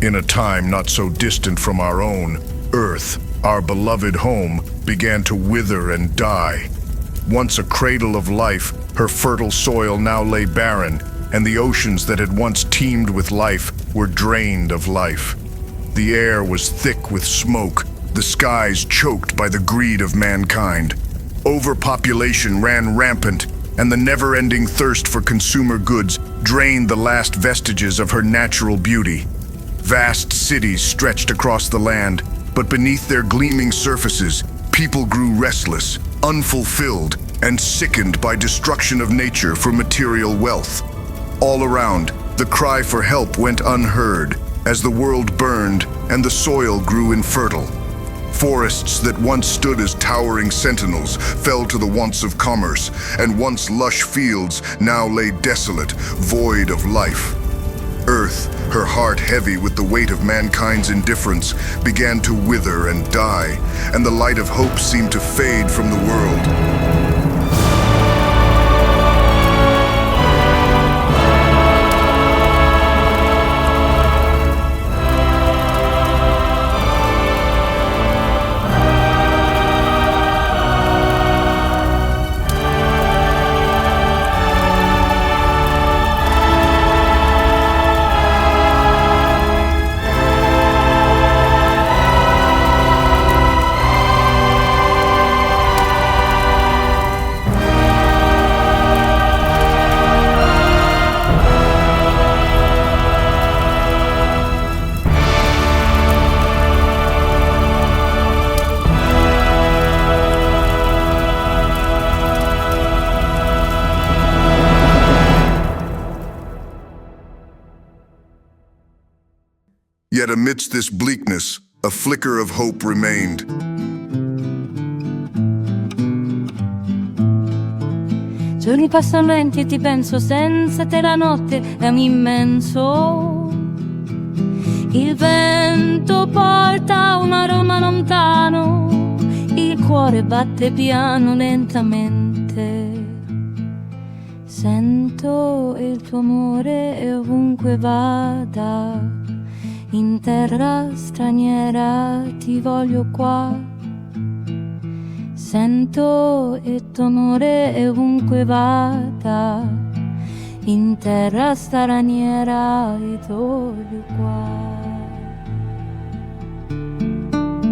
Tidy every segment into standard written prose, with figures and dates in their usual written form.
In a time not so distant from our own, Earth, our beloved home, began to wither and die. Once a cradle of life, her fertile soil now lay barren, and the oceans that had once teemed with life were drained of life. The air was thick with smoke, the skies choked by the greed of mankind. Overpopulation ran rampant, and the never-ending thirst for consumer goods drained the last vestiges of her natural beauty. Vast cities stretched across the land, but beneath their gleaming surfaces, people grew restless, unfulfilled, and sickened by destruction of nature for material wealth. All around, the cry for help went unheard as the world burned and the soil grew infertile. Forests that once stood as towering sentinels fell to the wants of commerce, and once lush fields now lay desolate, void of life. Earth, her heart heavy with the weight of mankind's indifference, began to wither and die, and the light of hope seemed to fade from the world. Yet amidst this bleakness, a flicker of hope remained. Giorni passano lenti e ti penso, senza te la notte è un immenso. Il vento porta un aroma lontano, il cuore batte piano lentamente. Sento il tuo amore e ovunque vada, in terra straniera ti voglio qua. Sento il tuo amore e ovunque vada, in terra straniera ti voglio qua.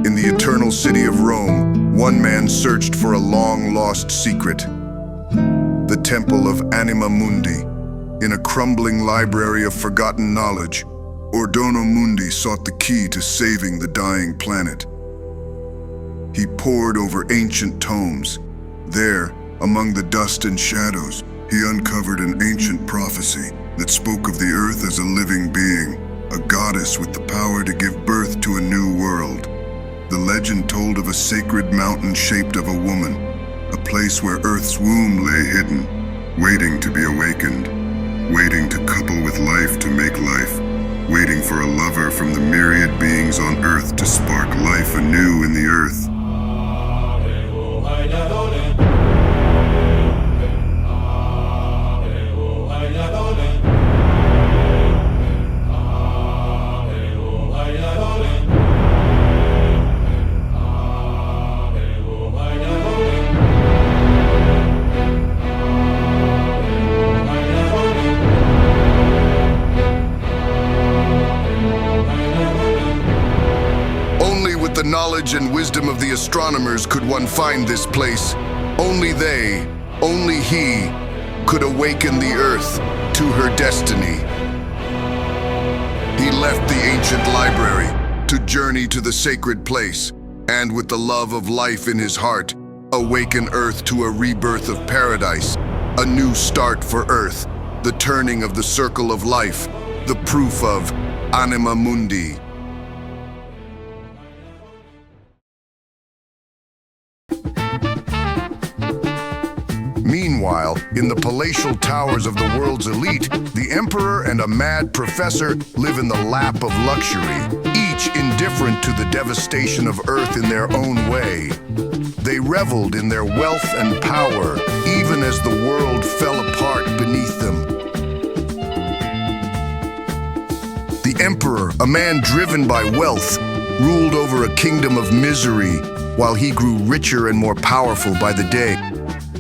In the eternal city of Rome, one man searched for a long-lost secret. The temple of Anima Mundi. In a crumbling library of forgotten knowledge, Anima Mundi sought the key to saving the dying planet. He pored over ancient tomes. There, among the dust and shadows, he uncovered an ancient prophecy that spoke of the earth as a living being, a goddess with the power to give birth to a new world. The legend told of a sacred mountain shaped of a woman, a place where Earth's womb lay hidden, waiting to be awakened, waiting to couple with life to make life, waiting for a lover from the myriad beings on Earth to spark life anew in the earth. The knowledge and wisdom of the astronomers could one find this place. Only they, only he, could awaken the earth to her destiny. He left the ancient library to journey to the sacred place, and with the love of life in his heart, awaken earth to a rebirth of paradise, a new start for earth, the turning of the circle of life, the proof of Anima Mundi. Meanwhile, in the palatial towers of the world's elite, the emperor and a mad professor live in the lap of luxury, each indifferent to the devastation of Earth in their own way. They reveled in their wealth and power, even as the world fell apart beneath them. The The emperor, a man driven by wealth, ruled over a kingdom of misery while he grew richer and more powerful by the day.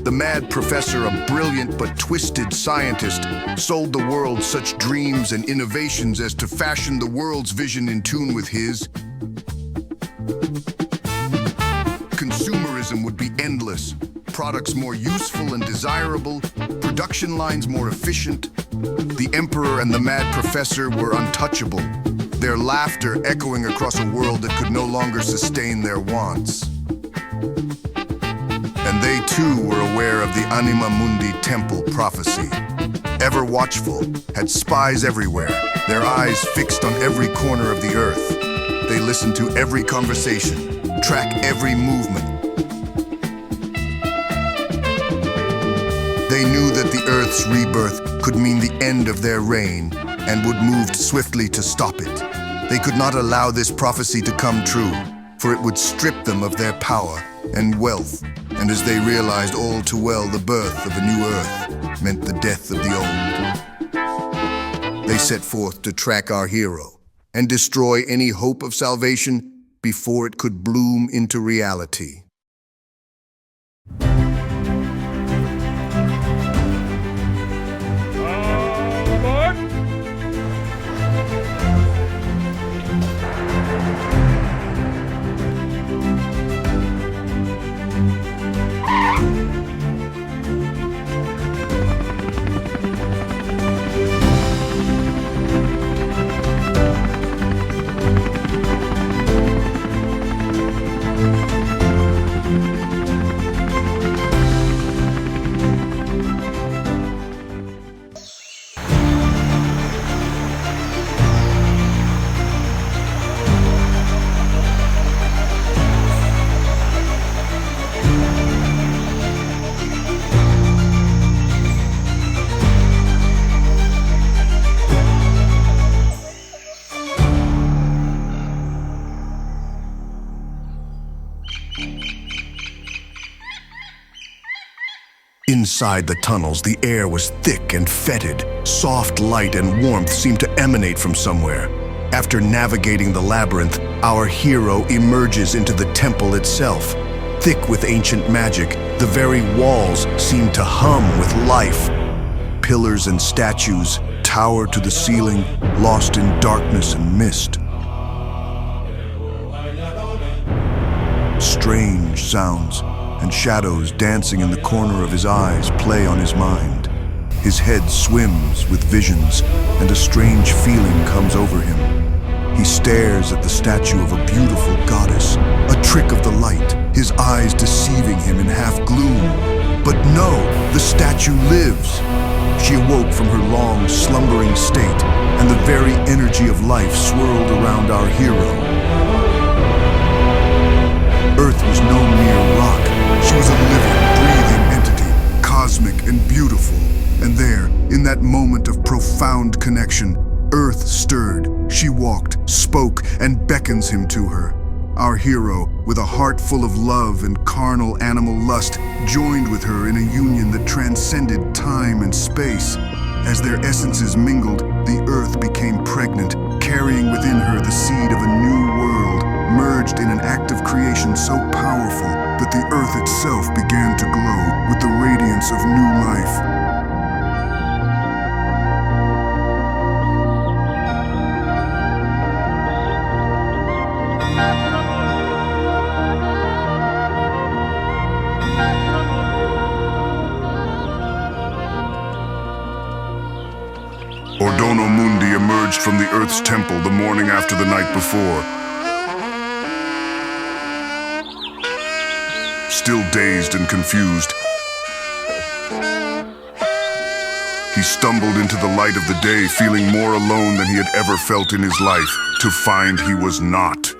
The mad professor, a brilliant but twisted scientist, sold the world such dreams and innovations as to fashion the world's vision in tune with his. Consumerism would be endless, products more useful and desirable, production lines more efficient. The emperor and the mad professor were untouchable, their laughter echoing across a world that could no longer sustain their wants. And they too were aware of the Anima Mundi temple prophecy. Ever watchful, had spies everywhere, their eyes fixed on every corner of the earth. They listened to every conversation, track every movement. They knew that the earth's rebirth could mean the end of their reign and would move swiftly to stop it. They could not allow this prophecy to come true, for it would strip them of their power and wealth. And as they realized all too well, the birth of a new earth meant the death of the old. They set forth to track our hero and destroy any hope of salvation before it could bloom into reality. Inside the tunnels, the air was thick and fetid. Soft light and warmth seemed to emanate from somewhere. After navigating the labyrinth, our hero emerges into the temple itself. Thick with ancient magic, the very walls seemed to hum with life. Pillars and statues tower to the ceiling, lost in darkness and mist. Strange sounds and shadows dancing in the corner of his eyes play on his mind. His head swims with visions, and a strange feeling comes over him. He stares at the statue of a beautiful goddess, a trick of the light, his eyes deceiving him in half gloom. But no, the statue lives. She awoke from her long, slumbering state, and the very energy of life swirled around our hero. Earth was no mere rock. She was a living, breathing entity, cosmic and beautiful. And there, in that moment of profound connection, Earth stirred. She walked, spoke, and beckons him to her. Our hero, with a heart full of love and carnal animal lust, joined with her in a union that transcended time and space. As their essences mingled, the Earth became pregnant, carrying within her the seed of a new world, merged in an act of creation so powerful that the Earth itself began to glow with the radiance of new life. Anima Mundi emerged from the Earth's temple the morning after the night before. Still dazed and confused, he stumbled into the light of the day, feeling more alone than he had ever felt in his life, to find he was not.